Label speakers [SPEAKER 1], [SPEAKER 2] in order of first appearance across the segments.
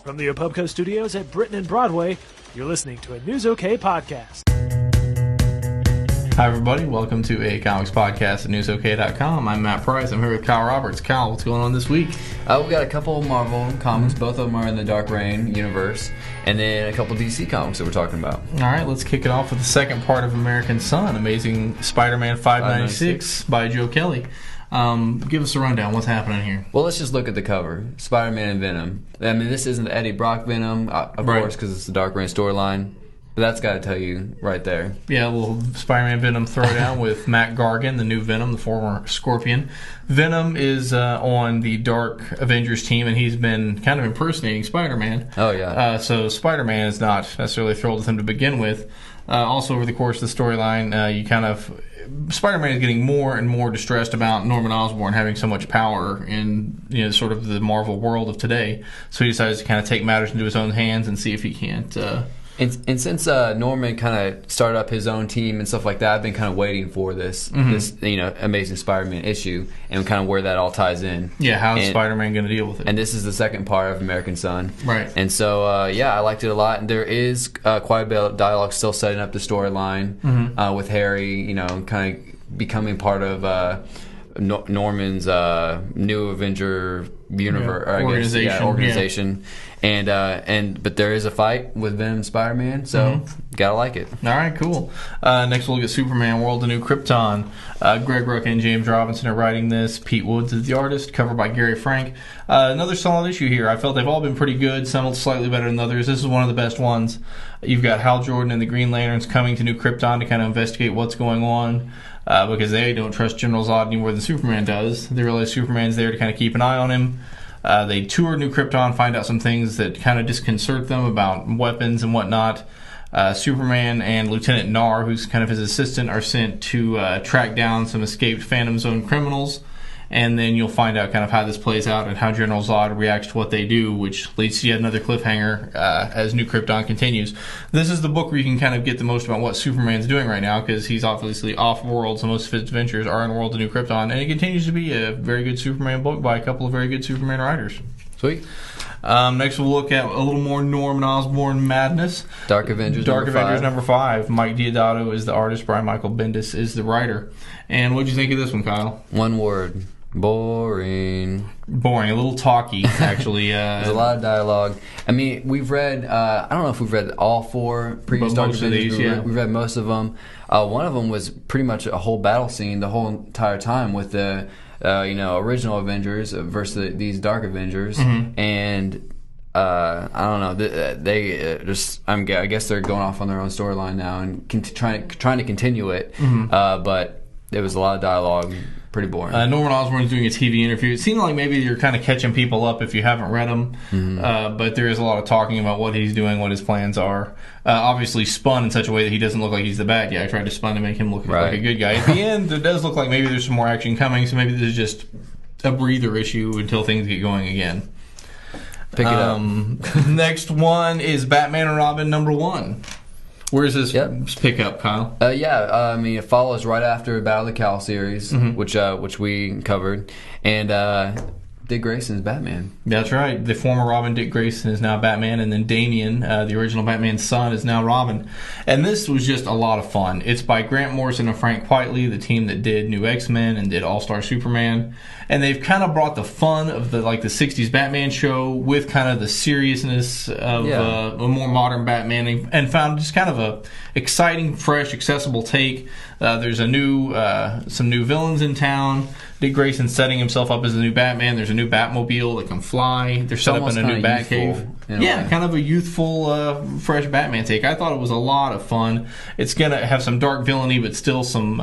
[SPEAKER 1] From the Opubco Studios at Britain and Broadway, you're listening to a News OK podcast.
[SPEAKER 2] Hi, everybody. Welcome to a comics podcast at newsok.com. I'm Matt Price. I'm here with Kyle Roberts. Kyle, what's going on this week?
[SPEAKER 3] We've got a couple of Marvel comics. Both of them are in the Dark Reign universe. And then a couple DC comics that we're talking about.
[SPEAKER 2] All right, let's kick it off with the second part of American Son, Amazing Spider-Man 596 by Joe Kelly. Give us a rundown. What's happening here?
[SPEAKER 3] Well, let's just look at the cover. Spider-Man and Venom. I mean, this isn't the Eddie Brock Venom, of course, because it's the Dark Reign storyline. But that's got to tell you right there.
[SPEAKER 2] Yeah, a little Spider-Man Venom throwdown with Matt Gargan, the new Venom, the former Scorpion. Venom is on the Dark Avengers team, and he's been kind of impersonating Spider-Man.
[SPEAKER 3] Oh, yeah.
[SPEAKER 2] So Spider-Man is not necessarily thrilled with him to begin with. Also, over the course of the storyline, Spider-Man is getting more and more distressed about Norman Osborn having so much power in sort of the Marvel world of today. So he decides to kind of take matters into his own hands and see if he can't...
[SPEAKER 3] And since Norman kind of started up his own team and stuff like that, I've been kind of waiting for this Amazing Spider-Man issue and kind of where that all ties in.
[SPEAKER 2] Yeah, how is Spider-Man going to deal with it?
[SPEAKER 3] And this is the second part of American Son.
[SPEAKER 2] Right.
[SPEAKER 3] And so, I liked it a lot. And there is quite a bit of dialogue still setting up the storyline with Harry, kind of becoming part of Norman's new Avenger universe organization. But there is a fight with Venom and Spider-Man, so gotta like it.
[SPEAKER 2] All right, cool. Next we'll look at Superman World, the New Krypton. Greg Rucka and James Robinson are writing this. Pete Woods is the artist, covered by Gary Frank. Another solid issue here. I felt they've all been pretty good, some slightly better than others. This is one of the best ones. You've got Hal Jordan and the Green Lanterns coming to New Krypton to kind of investigate what's going on. Because they don't trust General Zod any more than Superman does. They realize Superman's there to kind of keep an eye on him. They tour New Krypton, find out some things that kind of disconcert them about weapons and whatnot. Superman and Lieutenant Nar, who's kind of his assistant, are sent to track down some escaped Phantom Zone criminals. And then you'll find out kind of how this plays out and how General Zod reacts to what they do, which leads to yet another cliffhanger as New Krypton continues. This is the book where you can kind of get the most about what Superman's doing right now, because he's obviously off-world, so most of his adventures are in World of New Krypton. And it continues to be a very good Superman book by a couple of very good Superman writers.
[SPEAKER 3] Sweet.
[SPEAKER 2] Next we'll look at a little more Norman Osborn madness.
[SPEAKER 3] Dark Avengers
[SPEAKER 2] number 5. Mike Deodato is the artist. Brian Michael Bendis is the writer. And what did you think of this one, Kyle?
[SPEAKER 3] One word. Boring.
[SPEAKER 2] A little talky, actually.
[SPEAKER 3] There's a lot of dialogue. I mean, we've read, I don't know if we've read all 4 previous Dark Avengers. We've read most of them. One of them was pretty much a whole battle scene the whole entire time with the, original Avengers versus these Dark Avengers. And I don't know. They I guess they're going off on their own storyline now and trying to continue it. But there was a lot of dialogue. Pretty boring.
[SPEAKER 2] Norman Osborn's doing a TV interview. It seemed like maybe you're kind of catching people up if you haven't read them. But there is a lot of talking about what he's doing, what his plans are. Obviously spun in such a way that he doesn't look like he's the bad guy. I tried to spun to make him look like a good guy. At the end, it does look like maybe there's some more action coming, so maybe this is just a breather issue until things get going again.
[SPEAKER 3] Pick it up.
[SPEAKER 2] Next one is Batman and Robin number 1. Where's this pick up, Kyle?
[SPEAKER 3] It follows right after Battle of the Cowl series, which we covered, and Dick Grayson's Batman.
[SPEAKER 2] That's right. The former Robin, Dick Grayson, is now Batman, and then Damian, the original Batman's son, is now Robin. And this was just a lot of fun. It's by Grant Morrison and Frank Quitely, the team that did New X-Men and did All-Star Superman. And they've kind of brought the fun of the 60s Batman show with kind of the seriousness of a more modern Batman, and found just kind of a exciting, fresh, accessible take. There's some new villains in town. Dick Grayson setting himself up as the new Batman. There's a new Batmobile that can fly. They're set up in a new Batcave. Yeah, kind of a youthful, fresh Batman take. I thought it was a lot of fun. It's going to have some dark villainy, but still some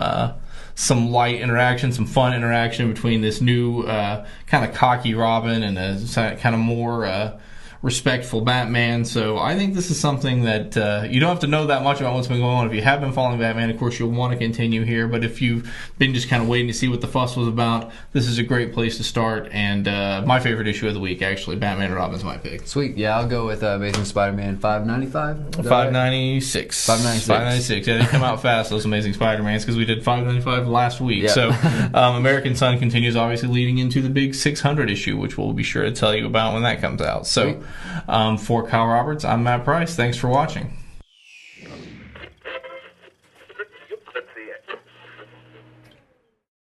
[SPEAKER 2] light interaction, some fun interaction between this new kind of cocky Robin and a kind of more respectful Batman. So I think this is something that you don't have to know that much about what's been going on. If you have been following Batman, of course, you'll want to continue here. But if you've been just kind of waiting to see what the fuss was about, this is a great place to start. And my favorite issue of the week, actually, Batman and Robin's my pick.
[SPEAKER 3] Sweet. Yeah, I'll go with Amazing Spider-Man 595.
[SPEAKER 2] 596. 596. Yeah, they come out fast, those Amazing Spider-Mans, because we did 595 last week. Yeah. So American Son continues, obviously, leading into the big 600 issue, which we'll be sure to tell you about when that comes out. So. Sweet. For Kyle Roberts, I'm Matt Price. Thanks for watching.